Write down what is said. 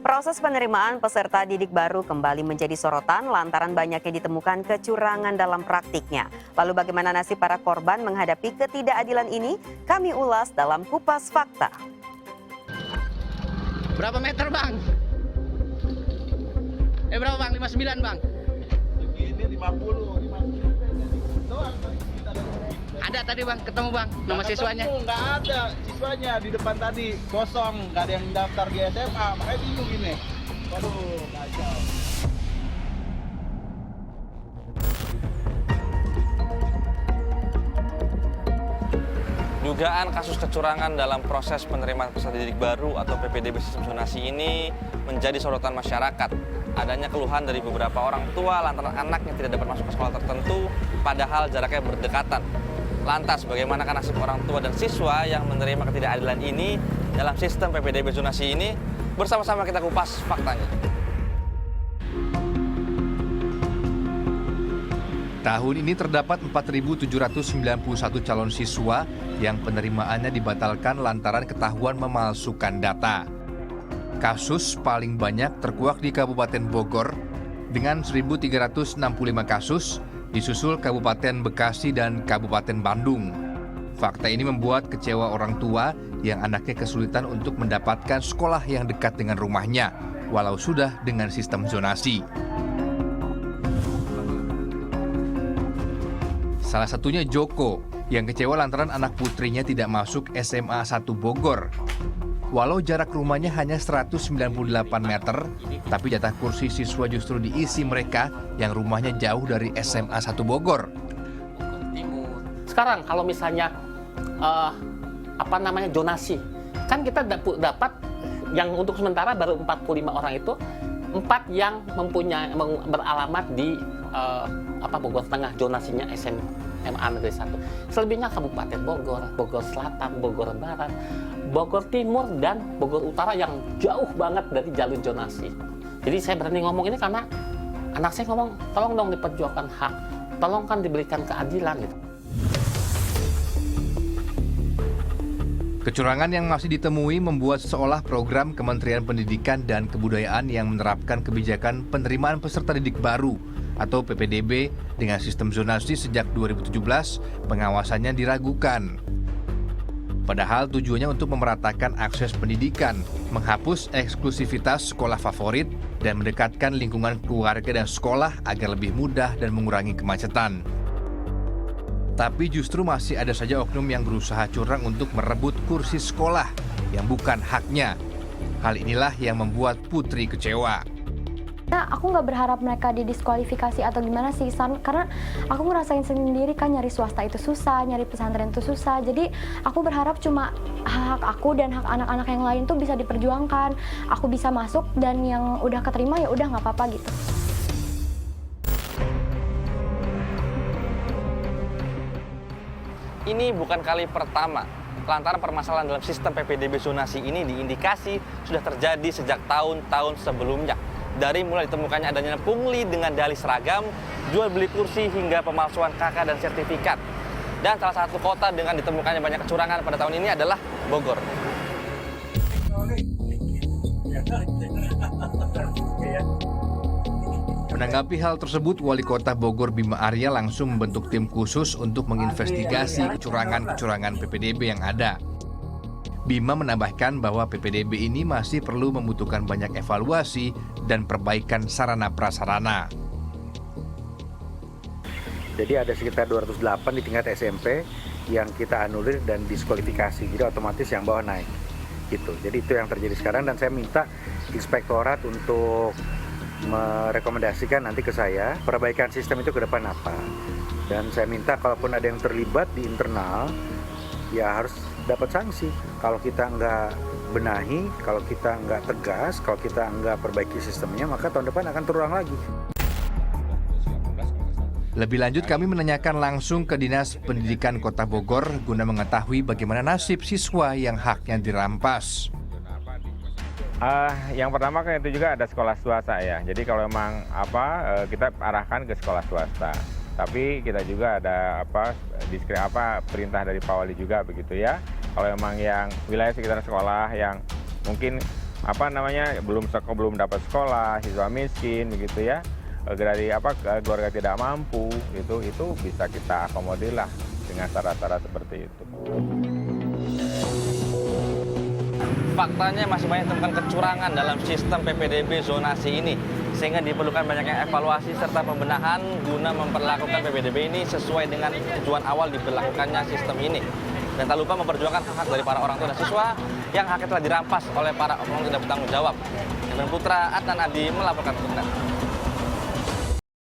Proses penerimaan peserta didik baru kembali menjadi sorotan lantaran banyaknya ditemukan kecurangan dalam praktiknya. Lalu bagaimana nasib para korban menghadapi ketidakadilan ini? Kami ulas dalam Kupas Fakta. Berapa meter, Bang? Berapa, Bang? 59, Bang? Segini 50 doang. Ada tadi, Bang, ketemu, Bang, nama siswanya? Nggak ada, siswanya di depan tadi kosong, nggak ada yang daftar di SMA, makanya bingung gini. Waduh, kacau. Dugaan kasus kecurangan dalam proses penerimaan peserta didik baru atau PPDB sistem zonasi ini menjadi sorotan masyarakat. Adanya keluhan dari beberapa orang tua lantaran anaknya tidak dapat masuk ke sekolah tertentu, padahal jaraknya berdekatan. Lantas, bagaimana nasib orang tua dan siswa yang menerima ketidakadilan ini dalam sistem PPDB zonasi ini? Bersama-sama kita kupas faktanya. Tahun ini terdapat 4.791 calon siswa yang penerimaannya dibatalkan lantaran ketahuan memalsukan data. Kasus paling banyak terkuak di Kabupaten Bogor dengan 1.365 kasus, disusul Kabupaten Bekasi dan Kabupaten Bandung. Fakta ini membuat kecewa orang tua yang anaknya kesulitan untuk mendapatkan sekolah yang dekat dengan rumahnya, walau sudah dengan sistem zonasi. Salah satunya Joko, yang kecewa lantaran anak putrinya tidak masuk SMA 1 Bogor. Walau jarak rumahnya hanya 198 meter, tapi jatah kursi siswa justru diisi mereka yang rumahnya jauh dari SMA 1 Bogor. Sekarang kalau misalnya zonasi, kan kita dapat yang untuk sementara baru 45 orang itu, 4 yang beralamat di Bogor Tengah, zonasinya SMA Negeri 1. Selebihnya Kabupaten Bogor, Bogor Selatan, Bogor Barat, Bogor Timur, dan Bogor Utara yang jauh banget dari jalur zonasi. Jadi saya berani ngomong ini karena anak saya ngomong, tolong dong diperjuangkan hak, tolong kan diberikan keadilan gitu. Kecurangan yang masih ditemui membuat seolah program Kementerian Pendidikan dan Kebudayaan yang menerapkan kebijakan penerimaan peserta didik baru atau PPDB dengan sistem zonasi sejak 2017, pengawasannya diragukan. Padahal tujuannya untuk memeratakan akses pendidikan, menghapus eksklusivitas sekolah favorit, dan mendekatkan lingkungan keluarga dan sekolah agar lebih mudah dan mengurangi kemacetan. Tapi justru masih ada saja oknum yang berusaha curang untuk merebut kursi sekolah yang bukan haknya. Hal inilah yang membuat Putri kecewa. Nah, aku nggak berharap mereka didiskualifikasi atau gimana sih, karena aku ngerasain sendiri kan nyari swasta itu susah, nyari pesantren itu susah. Jadi aku berharap cuma hak aku dan hak anak-anak yang lain tuh bisa diperjuangkan. Aku bisa masuk dan yang udah keterima ya udah nggak apa-apa gitu. Ini bukan kali pertama lantaran permasalahan dalam sistem PPDB zonasi ini diindikasi sudah terjadi sejak tahun-tahun sebelumnya. Dari mulai ditemukannya adanya pungli dengan dalih seragam, jual beli kursi hingga pemalsuan KK dan sertifikat. Dan salah satu kota dengan ditemukannya banyak kecurangan pada tahun ini adalah Bogor. Menanggapi hal tersebut, Wali Kota Bogor Bima Arya langsung membentuk tim khusus untuk menginvestigasi kecurangan-kecurangan PPDB yang ada. Bima menambahkan bahwa PPDB ini masih perlu membutuhkan banyak evaluasi dan perbaikan sarana prasarana. Jadi ada sekitar 208 di tingkat SMP yang kita anulir dan diskualifikasi, jadi otomatis yang bawah naik. Gitu. Jadi itu yang terjadi sekarang dan saya minta inspektorat untuk merekomendasikan nanti ke saya perbaikan sistem itu ke depan apa. Dan saya minta kalaupun ada yang terlibat di internal ya harus dapat sanksi. Kalau kita nggak benahi, kalau kita nggak tegas, kalau kita nggak perbaiki sistemnya, maka tahun depan akan terulang lagi. Lebih lanjut kami menanyakan langsung ke Dinas Pendidikan Kota Bogor guna mengetahui bagaimana nasib siswa yang haknya dirampas. Yang pertama kan itu juga ada sekolah swasta ya. Jadi kalau memang kita arahkan ke sekolah swasta. Tapi kita juga ada perintah dari Pak Wali juga begitu ya. Kalau memang yang wilayah sekitar sekolah yang mungkin belum dapat sekolah, siswa miskin gitu ya, dari keluarga tidak mampu gitu, itu bisa kita akomodir lah dengan cara-cara seperti itu. Faktanya masih banyak temukan kecurangan dalam sistem PPDB zonasi ini, sehingga diperlukan banyaknya evaluasi serta pembenahan guna memperlakukan PPDB ini sesuai dengan tujuan awal diberlakukannya sistem ini. Dan tak lupa memperjuangkan hak dari para orang tua dan siswa yang haknya telah dirampas oleh para oknum tidak bertanggung jawab. Putra Adnan Adi melaporkan untuk Net.